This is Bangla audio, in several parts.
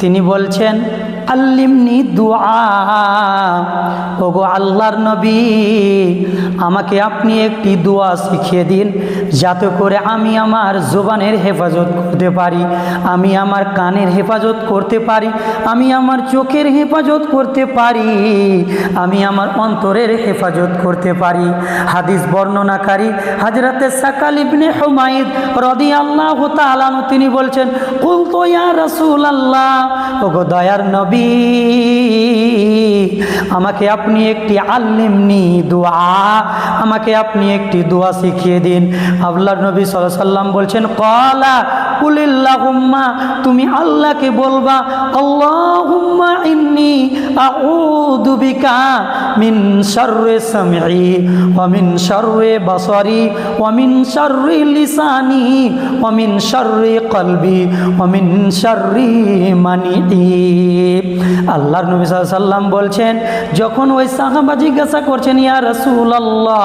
তিনি বলছেন আল্লিমনি দুআ, ওগো আল্লাহর নবী আমাকে আপনি একটি দোয়া শিখিয়ে দিন, যাতে করে আমি আমার জবানের হেফাজত করতে পারি, আমি আমার কানের হেফাজত করতে পারি, আমি আমার চোখের হেফাজত করতে পারি, আমি আমার অন্তরের হেফাজত করতে পারি। হাদিস বর্ণনাকারী হযরতে সাকাল ইবনে হুমাইদ রাদিয়াল্লাহু তাআলা আনহু তিনি বলছেন কুলতু ইয়া রাসূলুল্লাহ, ওগো দয়ার নবী আমাকে আপনি একটি আল্লিমনি দুআ, আমাকে আপনি একটি দোয়া শিখিয়ে দিন। আল্লাহর নবী সাল্লাল্লাহু আলাইহি ওয়াসাল্লাম বলছেন ক্বালা কুলিল্লাহুম্মা, তুমি আল্লাহকে বলবা আল্লাহুম্মা ইন্নী আউযু বিকা মিন শাররি সামঈ ওয়া মিন শাররি বাসারি ওয়া মিন শাররি লিসানি ওয়া মিন শাররি কলবি ওয়া মিন শাররি মানিই। আল্লাহর নবী সাল্লাল্লাহু আলাইহি ওয়াসাল্লাম বলছেন, যখন ওই সাহাবা জিজ্ঞাসা করছেন ইয়া রাসূলুল্লাহ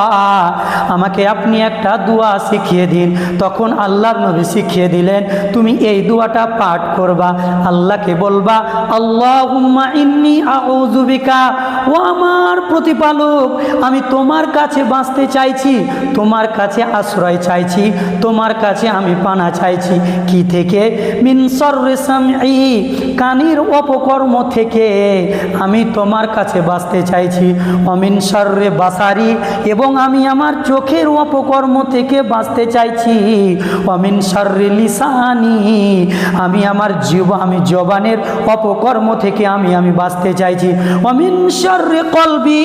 আমাকে আপনি একটা দোয়া শিখিয়ে দিন, তখন আল্লাহর নবী শিখিয়ে দিলেন তুমি এই দোয়াটা পাঠ করবা, আল্লাহকে বলবা আল্লাহুম্মা ইন্নী আউযু বিকা, ও আমার প্রতিপালক আমি তোমার কাছে বাঁচতে চাইছি, তোমার কাছে আশ্রয় চাইছি, তোমার কাছে আমি পানা চাইছি। কি থেকে? মিন শাররি সামঈ, কানের অপকর্ম থেকে আমি তোমার কাছে বাঁচতে চাইছি। অমিন শাররি বাসারি, এবং আমি আমার চোখের অপকর্ম থেকে বাঁচতে চাইছি। অমিন শাররি লিসানি, আমি আমার আমি জবানের অপকর্ম থেকে আমি বাঁচতে চাইছি। অমিন শাররি কলবি,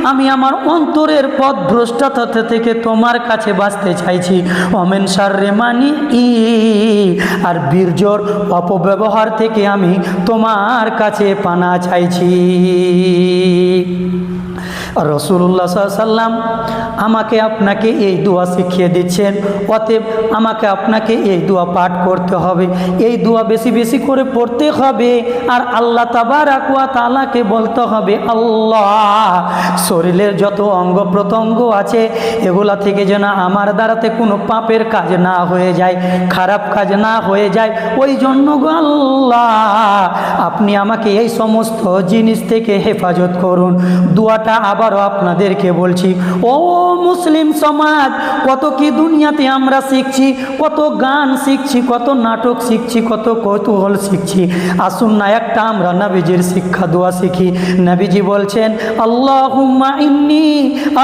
আমি আমার অন্তরের পথভ্রষ্টতা থেকে তোমার কাছে বাঁচতে চাইছি। অমিন শাররি মানিই, আর বীর্যর অপব্যবহার থেকে আমি তোমার কাছে পানা চাইছি। রাসূলুল্লাহ সাল্লাল্লাহু আলাইহি ওয়াসাল্লাম আমাকে আপনাকে এই দোয়া শিখিয়ে দিচ্ছেন, অতএব আমাকে আপনাকে এই দোয়া পাঠ করতে হবে, এই দোয়া বেশি বেশি করে পড়তে হবে, আর আল্লাহ তাবারাক ওয়া তাআলাকে বলতে হবে আল্লাহ শরীরের যত অঙ্গ প্রত্যঙ্গ আছে এগুলা থেকে যেন আমার দ্বারাতে কোনো পাপের কাজ না হয়ে যায়, খারাপ কাজ না হয়ে যায়, ওই জন্য গো আল্লাহ আপনি আমাকে এই সমস্ত জিনিস থেকে হেফাজত করুন। দোয়াটা আবারও আপনাদেরকে বলছি, ও মুসলিম সমাজ, কত কি দুনিয়াতে আমরা শিখছি, কত গান শিখছি, কত নাটক শিখছি, কত কৌতূহল শিখছি, আসুন না একটা আমরা নবীজির শিক্ষা দোয়া শিখি। নবীজি বলছেন আল্লাহুম্মা ইন্নী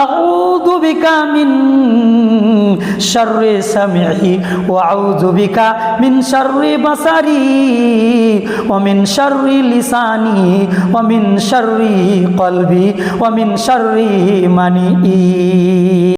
আউযু বিকা মিন শাররি সামঈ ওয়া আউযু বিকা মিন শাররি বাসারি ওয়া মিন শাররি লিসানি ওয়া মিন শাররি কলবি ওয়া মিন শাররি মানিই।